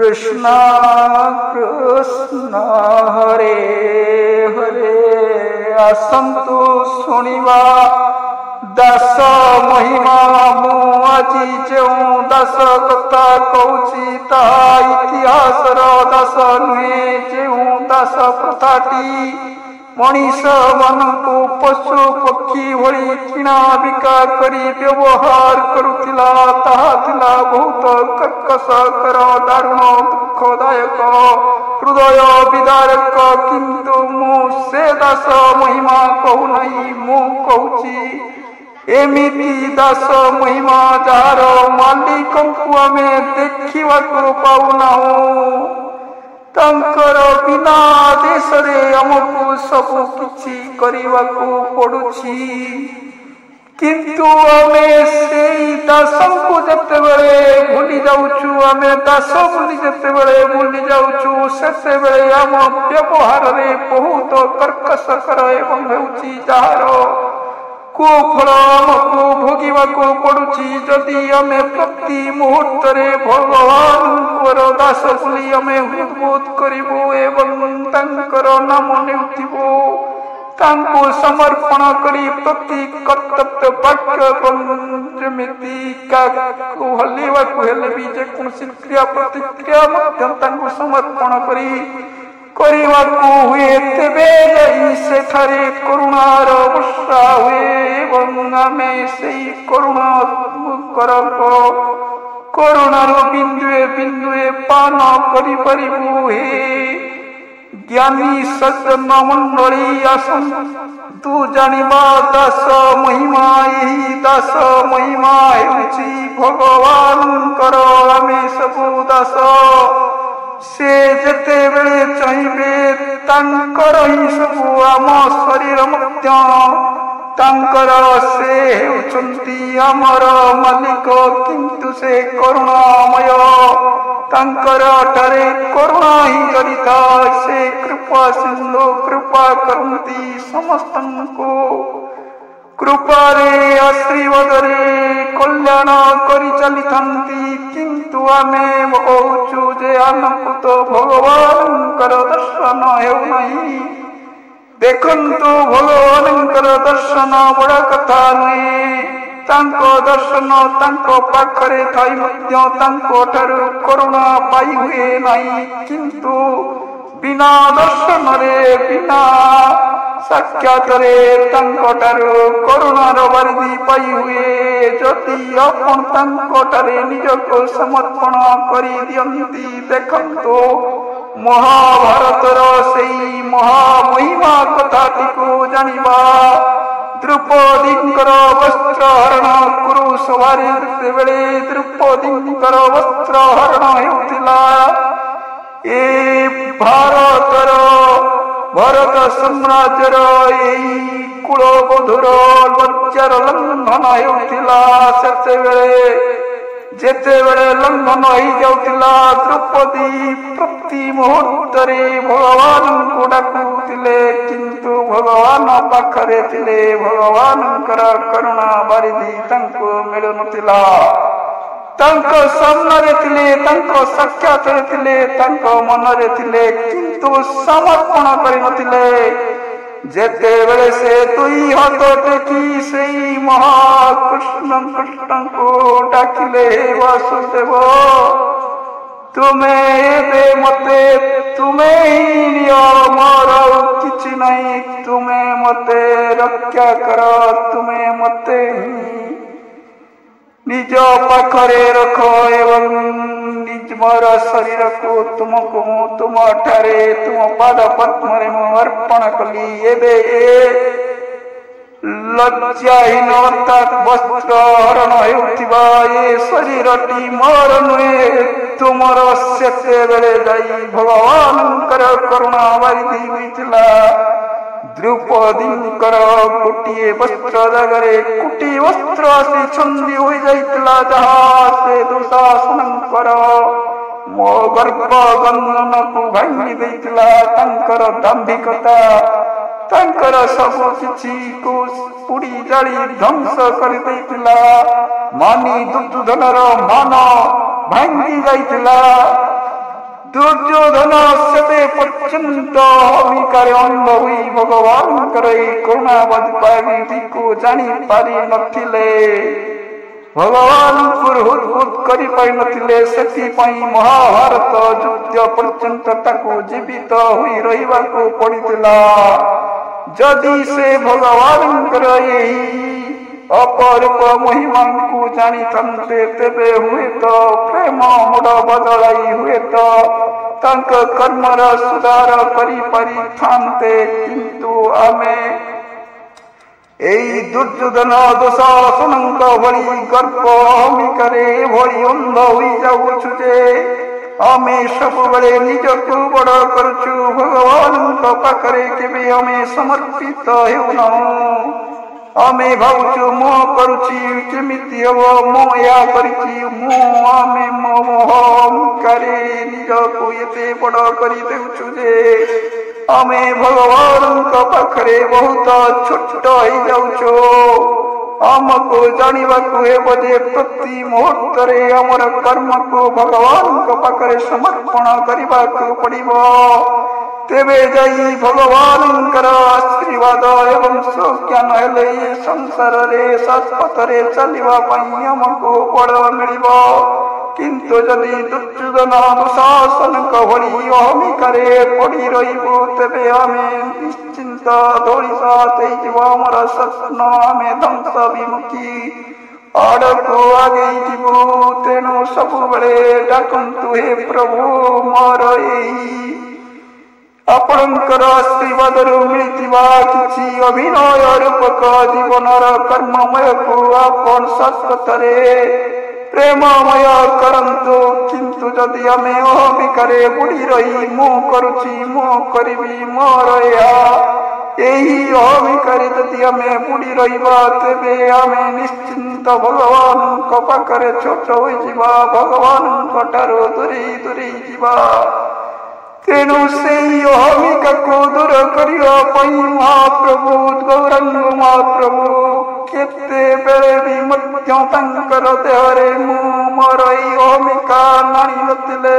कृष्ण कृष्ण हरे हरे। आसंतु शुणिबा दास महिमा मु आजी जो दास कथा कहूची ताहा इतिहासर दास नुहे जो दास प्रथाटी मनीष मानकु पशु पक्षी भली किणा बिका करी व्यवहार करुथिला ताहा थिला बहुत कर्कशकर दारुण दुखदायक हृदय विदारक। किंतु मु से दास महिमा कहू नहीं मु कहूची एमिति दास महिमा जार मालिकंकु आमे देखिबाकु पाउनाहु। तांकर बिना देश रे हमकु सबु किछि करिवाकु पडुछि। किंतु आमे सेई दासंकु जेतेबेले भूली जाउछु आमे दास भूली जेतेबेले भूली जाउछु सेतेबेले आम व्यवहार रे बहुत कर्कशकर एवं हेउछि जार कुफल आमको भोगिबाकु पडुछि। जदि आमे प्रति मुहूर्त रे भगवान दास बोली आमे उद्बोध करिबु एवं तांकर नाम नेउथिबु तांको समर्पण करी प्रति कर्तव्य वाक्य जेमिति काकु हलिबाकु हेले भी जेकोसी क्रिया प्रतिक्रिया मध्य तांको समर्पण करी करिबाकु हुए तेबे जाई सेठारे करुणार वर्षा हुए एवं आमे सेई करुणा करको करुणार बिंदुए बिंदुए पान करि परिबु। हे ज्ञानी सज्जन मंडली आसन तू जानिबा दास महिमा एही दास महिमा हेउछि भगवान कर आमे सबु दास। से जेते बेले चाहिबे तांकर ही सबु आम शरीर मध्य तांकर से हेउछंती आमर मालिक। किंतु से करुणामय तांकर ठारे करुणा ही जड़ित से कृपा सिंधु कृपा करंती समस्तंको कृपारे आशीर्वाद रे कल्याण करि चली थांती। किंतु आमे कहूचु जे आमको तो भगवानकर दर्शन हेउ नहीं। देखंतु भगवानकर दर्शन बड़ा कथा नुहे। तांको दर्शन तांको पाखरे थाई मध्य तांको ठारू करुणा पाई हुए नहीं। किंतु बिना दर्शन रे बिना साक्षात रे तांको ठारू करुणार बारिधि पाई हुए। जदि आपण तांको ठारे निजको समर्पण करी दियंती देखंतु महाभारतर सेई महामहिमा कथाटिको जानिबा द्रौपदींकर वस्त्र हरण कुरु सवारी बेले द्रौपदींकर वस्त्र हरण हेउथिला। ए भारतर भरत साम्राज्यर एई कुलबधुर लज्जार लंघन हेउथिला। सेतेबेले जेतेबेले लंघन होई जाउथिला द्रौपदी प्रति मुहूर्त रे भगवान को डाकुथिले। किंतु भगवान पाखरे थिले भगवानकर करुणा बारिधि तांको मिलु नथिला। तांको सामने थिले तांको साक्षात थिले तांको मन रे थिले किंतु समर्पण करि नथिले। जेतेबेले से दुई हाथ टेकी सेई महाकृष्ण कृष्ण को डाकिले वासुदेव तुमे एबे मते तुमे ही निय मोर किछि नहीं। तुमे मते रक्षा कर तुमे मते निज पाखरे रख एवं निज मोर शरीर को तुमको तुम ठारे तुम पाद पद्म रे अर्पण कली। एबे लज्जाहीन अर्थात वस्त्र हरण हेउथिबा ए शरीरटी मोर नुहे तुमर। सेतेबेले जाई भगवानकर करुणा बारिधि होइथिला। द्रौपदींकर गोटिए वस्त्र जगरे कोटी वस्त्र आसी छंदी हो जाइतिला। जहाँ से दुशासनकर मो गर्भ बंधन को भांगी देइतिला। तांकर दाम्भिकता तांकर सब किछि को पुड़ी जाली ध्वंस कर देइतिला। मानी दुर्योधनर मान भांगी जाइतिला। ଦୁର୍ଯ୍ୟୋଧନ ସେତେ ପର୍ଯ୍ୟନ୍ତ ଅହମିକାରେ ଅନ୍ଧ ହୋଇ ଭଗବାନଙ୍କର ଏହି କରୁଣାବଦ୍ଭାବୀକୁ ଜାଣିପାରି ନଥିଲେ, ଭଗବାନଙ୍କୁ ହୃଦ୍ କରିପାରିନଥିଲେ। ସେଥିପାଇଁ ମହାଭାରତ ଯୁଦ୍ଧ ପର୍ଯ୍ୟନ୍ତ ତାକୁ ଜୀବିତ ହୋଇ ରହିବାକୁ ପଡ଼ିଥିଲା। ଯଦି ସେ ଭଗବାନଙ୍କର ଏହି ଅପରୂପ ମହିମାଙ୍କୁ ଜାଣିଥାନ୍ତେ, ତେବେ ହୁଏତ ପ୍ରେମ ମୋଡ଼ ବଦଳାଇ ହୁଏତ ତାଙ୍କ କର୍ମର ସୁଧାର କରିପାରିଥାନ୍ତେ। କିନ୍ତୁ ଆମେ ଏହି ଦୁର୍ଯ୍ୟୋଧନ ଦୁଃଶାସନଙ୍କ ଭଳି ଗର୍ବ ଅହମିକାରେ ଏଭଳି ଅନ୍ଧ ହୋଇଯାଉଛୁ ଯେ ଆମେ ସବୁବେଳେ ନିଜକୁ ବଡ଼ କରୁଛୁ, ଭଗବାନଙ୍କ ପାଖରେ କେବେ ଆମେ ସମର୍ପିତ ହେଉନାହୁଁ। ଆମେ ଭାବୁଛୁ ମୁଁ କରୁଛି କେମିତି ହବ, ମୁଁ ଏହା କରିଛି, ଆମେ ମୋ ଅହମିକାରେ ନିଜକୁ ଏତେ ବଡ଼ କରିଦେଉଛୁ ଯେ ଆମେ ଭଗବାନଙ୍କ ପାଖରେ ବହୁତ ଛୋଟ ହେଇଯାଉଛୁ। ଆମକୁ ଜାଣିବାକୁ ହେବ ଯେ ପ୍ରତି ମୁହୂର୍ତ୍ତରେ ଆମର କର୍ମକୁ ଭଗବାନଙ୍କ ପାଖରେ ସମର୍ପଣ କରିବାକୁ ପଡ଼ିବ। ତେବେ ଯାଇ ଭଗବାନଙ୍କର ଆଶୀର୍ବାଦ ଏବଂ ସୁଜ୍ଞାନ ହେଲେ ଏ ସଂସାରରେ ସତ୍ପଥରେ ଚାଲିବା ପାଇଁ ଆମକୁ ବଳ ମିଳିବ। କିନ୍ତୁ ଯଦି ଦୁର୍ଯ୍ୟୋଧନ ଦୁଃଶାସନଙ୍କ ଭଳି ଅହମିକାରେ ପଡ଼ି ରହିବୁ, ତେବେ ଆମେ ନିଶ୍ଚିନ୍ତ ଧୂଳିସାତ୍ ହେଇଯିବ ଆମର ସ୍ୱପ୍ନ, ଆମେ ଧ୍ୱଂସ ବିମୁଖୀ ଆଡ଼କୁ ଆଗେଇ ଯିବୁ। ତେଣୁ ସବୁବେଳେ ଡାକନ୍ତୁ, ହେ ପ୍ରଭୁ, ମୋର ଏହି ଆପଣଙ୍କର ଆଶୀର୍ବାଦରୁ ମିଳିଥିବା କିଛି ଅଭିନୟ ରୂପକ ଜୀବନର କର୍ମମୟକୁ ଆପଣ ସତ୍ପଥରେ ପ୍ରେମମୟ କରନ୍ତୁ। କିନ୍ତୁ ଯଦି ଆମେ ଅହମିକାରେ ବୁଡ଼ି ରହି ମୁଁ କରୁଛି, ମୁଁ କରିବି, ମୋର ଏହି ଅହମିକାରେ ଯଦି ଆମେ ବୁଡ଼ି ରହିବା, ତେବେ ଆମେ ନିଶ୍ଚିନ୍ତ ଭଗବାନଙ୍କ ପାଖରେ ଛୋଟ ହୋଇଯିବା, ଭଗବାନଙ୍କ ଠାରୁ ଦୂରେଇ ଦୂରେଇ ଯିବା। ତେଣୁ ସେହି ଅହମିକାକୁ ଦୂର କରିବା ପାଇଁ ମହାପ୍ରଭୁ ଗୌରାଙ୍ଗ ମହାପ୍ରଭୁ କେତେବେଳେ ବି ମଧ୍ୟ ତାଙ୍କର ଦେହରେ ମୁଁ ମୋର ଏହି ଅହମିକା ଆଣି ନଥିଲେ।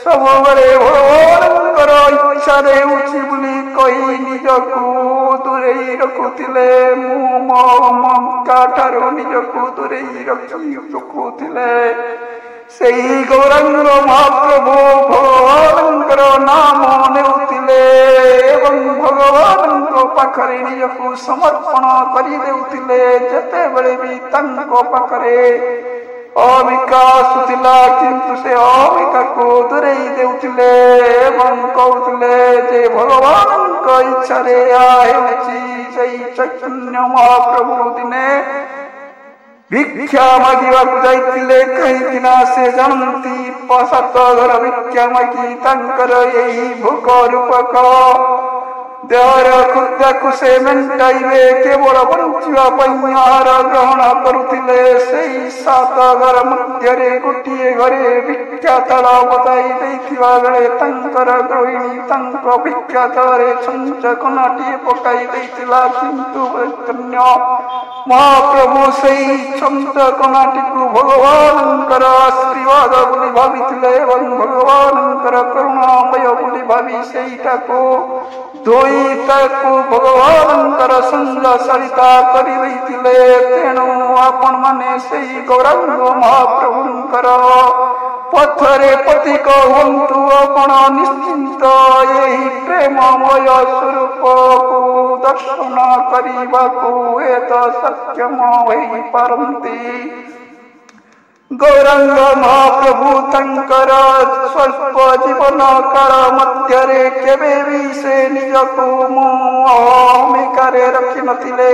ସବୁବେଳେ ଭଗବାନଙ୍କର ଇଚ୍ଛାରେ ହେଉଛି ବୋଲି କହି ନିଜକୁ ଦୂରେଇ ରଖୁଥିଲେ। ମୁଁ ମୋ ଅହମିକା ଠାରୁ ନିଜକୁ ଦୂରେଇ ରଖୁଥିଲେ। ସେହି ଗୌରାଙ୍ଗ ମହାପ୍ରଭୁ ଭଗବାନଙ୍କର ନାମ ନେଉଥିଲେ ଏବଂ ଭଗବାନଙ୍କ ପାଖରେ ନିଜକୁ ସମର୍ପଣ କରିଦେଉଥିଲେ। ଯେତେବେଳେ ବି ତାଙ୍କ ପାଖରେ ଅହମିକା ଆସୁଥିଲା, କିନ୍ତୁ ସେ ଅହମିକାକୁ ଦୂରେଇ ଦେଉଥିଲେ ଏବଂ କହୁଥିଲେ ଯେ ଭଗବାନଙ୍କ ଇଚ୍ଛାରେ ଏହା ହେଉଛି। ସେହି ଚୈତନ୍ୟ ମହାପ୍ରଭୁ ଦିନେ ଭିକ୍ଷା ମାଗିବାକୁ ଯାଇଥିଲେ, କାହିଁକି ନା ସେ ଜାଣନ୍ତି 7 ଘର ଭିକ୍ଷା ମାଗି ତାଙ୍କର ଏହି ଭୋଗ ରୂପକ ଦେହର କ୍ଷୁଧାକୁ ସେ ମେଣ୍ଟାଇବେ। କେବଳ ବଞ୍ଚିବା ପାଇଁ ଆହାର ଗ୍ରହଣ କରୁଥିଲେ। ସେହି 7 ଘର ମଧ୍ୟରେ ଗୋଟିଏ ଘରେ ଭିକ୍ଷା ଥାଳ ବତାଇ ଦେଇଥିବା ବେଳେ ତାଙ୍କର ଗୃହିଣୀ ତାଙ୍କ ଭିକ୍ଷା ଥାଳରେ ଛଞ୍ଚ କନାଟିଏ ପକାଇ ଦେଇଥିଲା। କିନ୍ତୁ ଚୈତନ୍ୟ ମହାପ୍ରଭୁ ସେହି ଛଞ୍ଚ କନାଟିକୁ ଭଗବାନଙ୍କର ଆଶୀର୍ବାଦ ବୋଲି ଭାବିଥିଲେ ଏବଂ ଭଗବାନଙ୍କର କରୁଣାମୟ ବୋଲି ଭାବି ସେଇଟାକୁ ଧୋଇ ତାକୁ ଭଗବାନଙ୍କର ସଞ୍ଜଶାଳିତା କରିଦେଇଥିଲେ। ତେଣୁ ଆପଣମାନେ ସେହି ଗୌରାଙ୍ଗ ମହାପ୍ରଭୁଙ୍କର ପଥରେ ପଥିକ ହୁଅନ୍ତୁ। ଆପଣ ନିଶ୍ଚିନ୍ତ ଏହି ପ୍ରେମମୟ ସ୍ୱରୂପକୁ ଦର୍ଶନ କରିବାକୁ ହୁଏତ ସକ୍ଷମ ହୋଇପାରନ୍ତି। ଗୌରାଙ୍ଗ ମହାପ୍ରଭୁ ତାଙ୍କର ସ୍ୱଳ୍ପ ଜୀବନ କାଳ ମଧ୍ୟରେ କେବେ ବି ସେ ନିଜକୁ ଅହମିକାରେ ରଖିନଥିଲେ।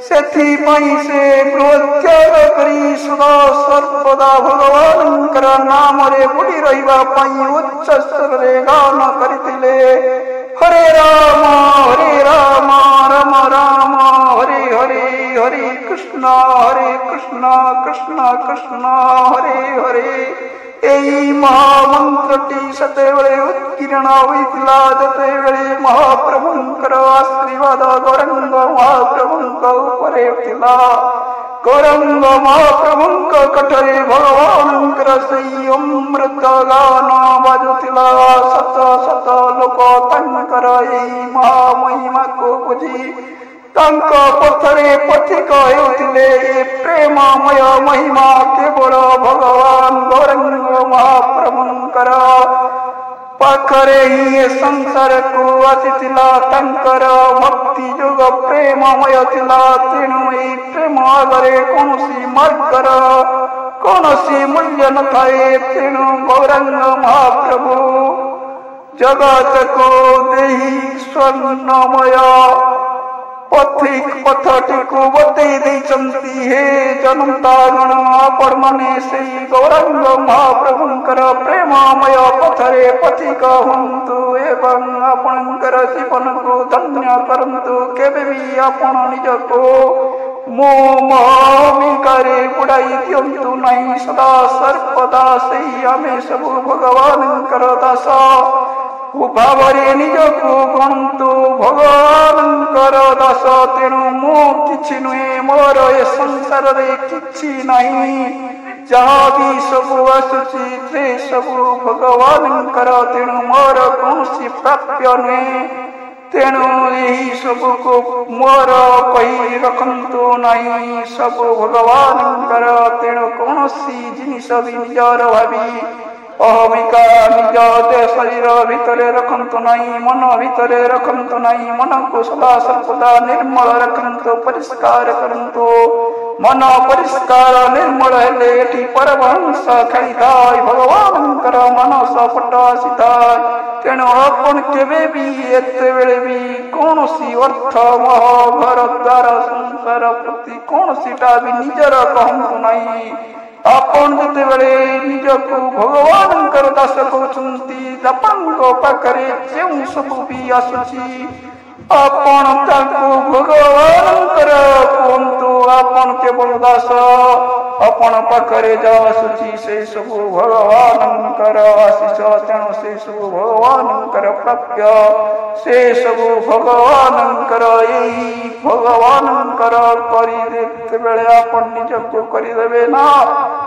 ସେଥିପାଇଁ ସେ ଗୃହତ୍ୟାଗ କରି ସର୍ବଦା ଭଗବାନଙ୍କର ନାମରେ ବୁଡ଼ି ରହିବା ପାଇଁ ଉଚ୍ଚ ସ୍ୱରରେ ଗାନ କରିଥିଲେ। ହରେ ରାମ ରାମ ରାମ ହରେ ହରେ, ହରେ କୃଷ୍ଣ କୃଷ୍ଣ କୃଷ୍ଣ ହରେ ହରେ। ଏହି ମହାମନ୍ତ୍ରଟି ସେତେବେଳେ ଉତ୍କୀର୍ଣ୍ଣ ହୋଇଥିଲା ଯେତେବେଳେ ମହାପ୍ରଭୁଙ୍କର ଆଶୀର୍ବାଦ ଗୌରାଙ୍ଗ ମହାପ୍ରଭୁଙ୍କ ଉପରେ ଥିଲା। गौरंग महाप्रभुंक कठरे भगवानंकर सेई अमृत गान बाजुथिला सत सत लोक तांकर एई महामहिमा को बुझी तांक पथरे पथिक हेउथिले ए प्रेममय महिमा केवल भगवान गौरंग महाप्रभुंकर पाखरे ही संसार को आसीथिला तांकर भक्ति जोग प्रेममय थिला तेणु एई प्रेम आगरे कौनसी मार्गर कौनसी मूल्य न थाए तेणु गौरंग महाप्रभु जगत को देही स्वर्णमय पथिक पथटी को बतई देइचंती हे जनता गण आपण मने सेई गौरंग महाप्रभुंकर प्रेममय पथरे पथिक हुंतु एवं आपणकर जीवन को धन्य करंतु केबे भी आपण निज को मोहमिकारे बुड़ाई दियंतु नहीं सदा सर्वदा सेई आमे सबु भगवानंकर दास भावरे निजको गणतु भगवानंकर दास तेणु मु किछि नुहे मोर ए संसार रे किछि नहीं जहाँ भी सबु आसुची से सबु भगवानंकर तेणु मोर कौनसी प्राप्य नुहे तेणु यही सबु को मोर कही रखंतु नहीं सबु भगवानंकर तेणु कौनसी जिनिस भी निजर भावी अहमिका निज देह शरीर भितर रखंतु नहीं मन भितर रखंतु नहीं मन को सदा सर्वदा निर्मल रखंतु परिष्कार करंतु मन परिष्कार निर्मल हेले एठी परमहंस खेली थाय भगवानंकर मनस पट आसीथाय तेणु आपण केबे भी एते बेले भी कौनसी अर्थ मोह घर द्वार संसार प्रति कौनसीटा भी निजर कहंतु नहीं आपण जेते बेले निजको भगवानंकर दास कहउछंती आपणक पाखरे जेउ सब भी आसुची आपण ताको भगवानंकर कहंतु आपण केवल दास आपण पाखरे जा आसुची से सब भगवानंकर आशीष तेणु से सब भगवानंकर प्राप्य से सब भगवानंकर एई भगवानंकर करी देते बेले आपण निजको करी देबे ना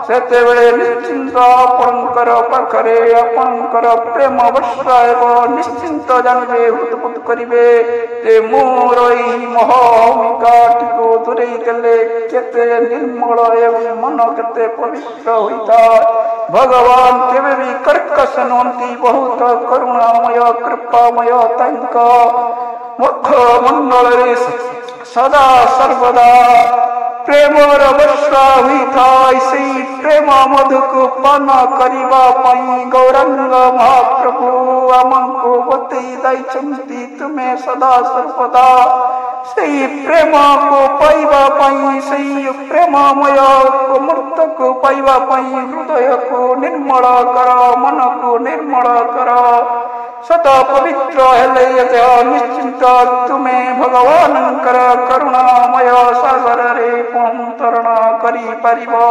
सेते बेले निश्चिंत आपणकर पाखरे आपणकर प्रेम वर्षा एवं निश्चिंत जानिबे हुतपुत करिबे जे मोर एई मोहमिकाटिको दूरेई देले केते निर्मल एवं मन केते पवित्र होइଥାଏ भगवान केबे भी कर्कश नहंती बहुत करुणामय कृपामय तांक मुख मंगल रे सदा सर्वदा प्रेमर वर्षा होइଥାଏ सेई प्रेम मधु को पान करिबा पई गौरंग महाप्रभु आमको बतई दैछंती तुमे सदा सर्वदा सेई प्रेम को पाइबा पई सेई प्रेममय को मूर्त को पाइबा पई हृदय को निर्मल कर मन को निर्मल कर सदा पवित्र हेले यते निश्चिंत तुमे भगवानंकर करुणामय सागर रे पहुंतरण करी परिबो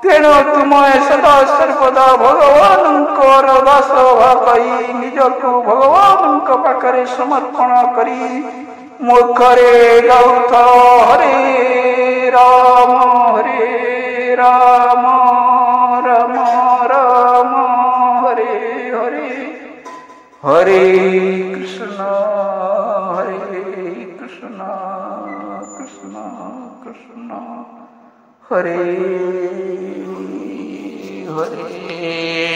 तेणु तुमे सदा सर्वदा भगवानंकर दास भाई निजको भगवानंक पाखरे समर्पण करी मुखरे गाउथ हरे राम राम राम हरे हरे हरे कृष्ण कृष्ण कृष्ण हरे हरे